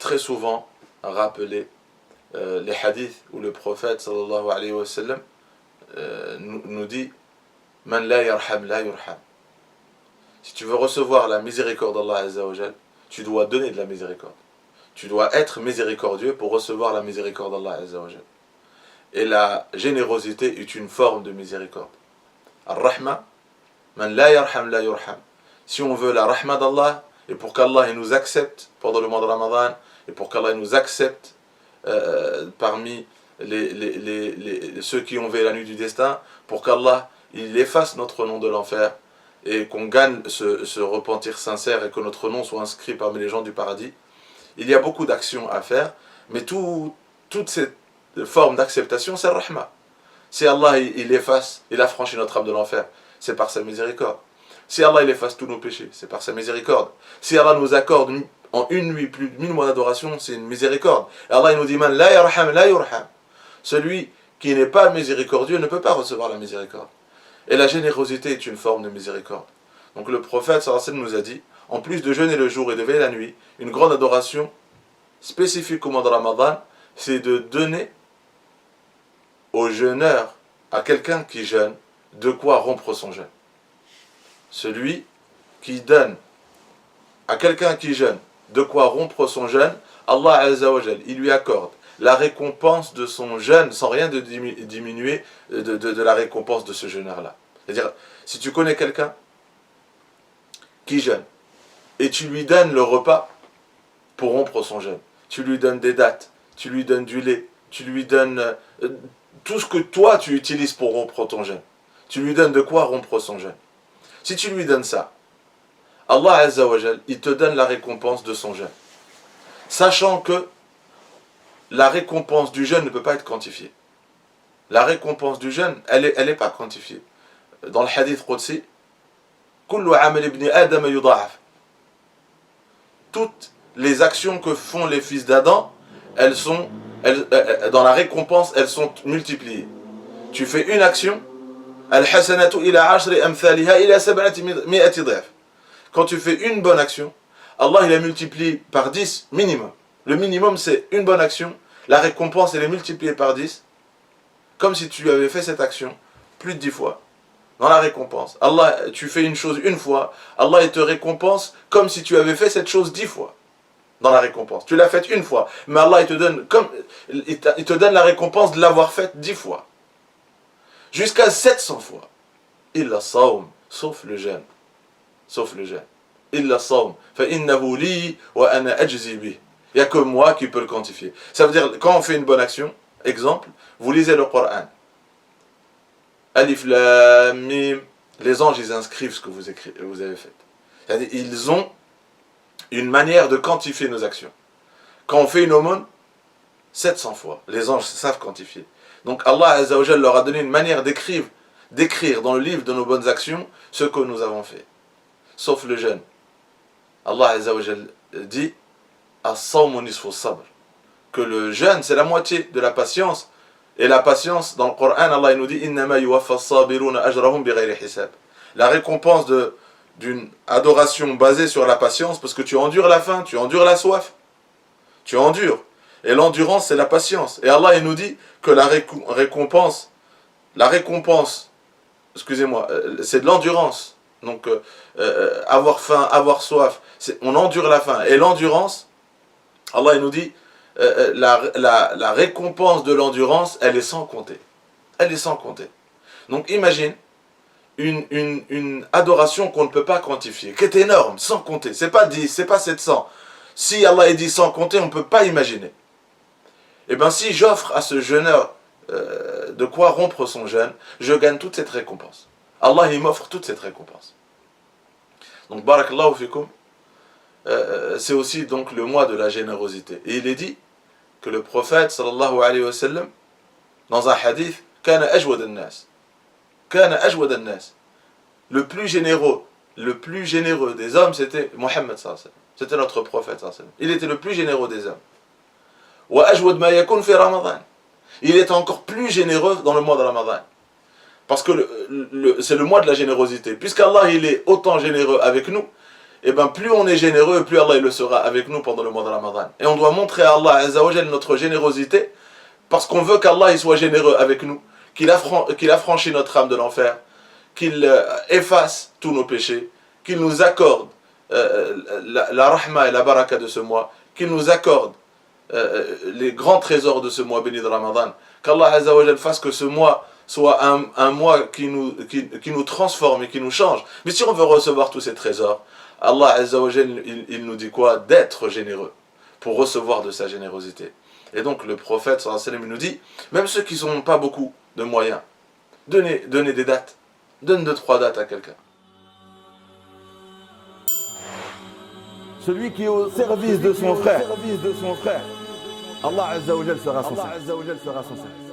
très souvent rappeler les hadiths où le prophète sallallahu alayhi wa sallam nous dit Man la yarham la yurham. Si tu veux recevoir la miséricorde d'Allah Azza wa Jal, tu dois donner de la miséricorde. Tu dois être miséricordieux pour recevoir la miséricorde d'Allah Azza wa Jal. Et la générosité est une forme de miséricorde. Ar-Rahma, Man la yarham la yurham. Si on veut la rahma d'Allah, et pour qu'Allah nous accepte pendant le mois de Ramadan, et pour qu'Allah nous accepte parmi ceux qui ont veillé la nuit du destin, pour qu'Allah il efface notre nom de l'enfer, et qu'on gagne ce repentir sincère, et que notre nom soit inscrit parmi les gens du paradis. Il y a beaucoup d'actions à faire, mais toutes ces formes d'acceptation, c'est rahma. Si Allah il efface, il affranchit notre âme de l'enfer, c'est par sa miséricorde. Si Allah il efface tous nos péchés, c'est par sa miséricorde. Si Allah nous accorde en une nuit plus de 1000 mois d'adoration, c'est une miséricorde. Et Allah il nous dit Man la yarham la yurham. Celui qui n'est pas miséricordieux ne peut pas recevoir la miséricorde. Et la générosité est une forme de miséricorde. Donc le prophète sallallahu alayhi wa sallam nous a dit, en plus de jeûner le jour et de veiller la nuit, une grande adoration spécifique au mois de Ramadan, c'est de donner au jeûneur, à quelqu'un qui jeûne, de quoi rompre son jeûne. Celui qui donne à quelqu'un qui jeûne de quoi rompre son jeûne, Allah Azza wa Jal, il lui accorde la récompense de son jeûne sans rien de diminuer de la récompense de ce jeûneur-là. C'est-à-dire, si tu connais quelqu'un qui jeûne et tu lui donnes le repas pour rompre son jeûne, tu lui donnes des dattes, tu lui donnes du lait, tu lui donnes tout ce que toi tu utilises pour rompre ton jeûne, tu lui donnes de quoi rompre son jeûne. Si tu lui donnes ça, Allah Azza wa Jal, il te donne la récompense de son jeûne. Sachant que la récompense du jeûne ne peut pas être quantifiée. La récompense du jeûne, elle est pas quantifiée. Dans le hadith Qudsi, Kullu amal ibn Adam yudha'af. Toutes les actions que font les fils d'Adam, dans la récompense, elles sont multipliées. Tu fais une action, al-hasanatu ila 'ashri amthaliha ila 700 dhaf. Quand tu fais une bonne action, Allah il la multiplie par 10 minimum. Le minimum c'est une bonne action, la récompense elle est multipliée par 10, comme si tu avais fait cette action plus de 10 fois. Dans la récompense, Allah, tu fais une chose une fois, Allah il te récompense comme si tu avais fait cette chose 10 fois. Dans la récompense, tu l'as faite une fois, mais Allah il te donne la récompense de l'avoir faite 10 fois. Jusqu'à 700 fois. Illa sawm, sauf le jeûne. Sauf le jeûne. Illa sawm, fa innahu li wa ana ajzi bih. Il n'y a que moi qui peux le quantifier. Ça veut dire, quand on fait une bonne action, exemple, vous lisez le Coran. Alif Lam Mim, les anges ils inscrivent ce que vous avez fait. C'est-à-dire, ils ont une manière de quantifier nos actions. Quand on fait une aumône, 700 fois, les anges savent quantifier. Donc Allah Azza wa Jal leur a donné une manière d'écrire dans le livre de nos bonnes actions ce que nous avons fait. Sauf le jeûne. Allah Azza wa Jal dit As-sawmu nisfu sabr, que le jeûne c'est la moitié de la patience. Et la patience, dans le Coran, Allah il nous dit Innama yuwaffa as-sabiruna ajrahum bighayri hisab. La récompense d'une adoration basée sur la patience, parce que tu endures la faim, tu endures la soif, tu endures. Et l'endurance c'est la patience. Et Allah il nous dit que la récompense, excusez-moi, c'est de l'endurance. Donc avoir faim, avoir soif, on endure la faim. Et l'endurance, Allah il nous dit la récompense de l'endurance, elle est sans compter. Elle est sans compter. Donc imagine une adoration qu'on ne peut pas quantifier, qui est énorme, sans compter. C'est pas 10, c'est pas 700. Si Allah est dit sans compter, on ne peut pas imaginer. Et bien si j'offre à ce jeûneur de quoi rompre son jeûne, je gagne toute cette récompense. Allah il m'offre toute cette récompense. Donc barakallahu fikum, c'est aussi donc le mois de la générosité. Et il est dit que le prophète sallallahu alayhi wa sallam, dans un hadith, kana ajwad an-nas. Kana ajwad an-nas. Le plus généreux des hommes, c'était Muhammad sallallahu alayhi wa sallam. C'était notre prophète sallallahu alayhi wa sallam. Il était le plus généreux des hommes. Wa ajwad ma yakun fi Ramadan. Il est encore plus généreux dans le mois de Ramadan. Parce que c'est le mois de la générosité. Puisqu'Allah il est autant généreux avec nous, et ben plus on est généreux, plus Allah il le sera avec nous pendant le mois de Ramadan. Et on doit montrer à Allah Azza wa Jal notre générosité, parce qu'on veut qu'Allah il soit généreux avec nous, qu'il affranchit notre âme de l'enfer, qu'il efface tous nos péchés, qu'il nous accorde la rahma et la baraka de ce mois, qu'il nous accorde les grands trésors de ce mois béni de Ramadan, qu'Allah Azza wa Jal fasse que ce mois soit un mois qui nous transforme et qui nous change. Mais si on veut recevoir tous ces trésors, Allah Azza wa Jal, il nous dit quoi? D'être généreux pour recevoir de sa générosité. Et donc le prophète sallallahu alayhi wa sallam nous dit, même ceux qui n'ont pas beaucoup de moyens, donnez des dates, donne 2-3 dates à quelqu'un. Celui qui est au service de son frère, Allah Azza wa Jal sera son service.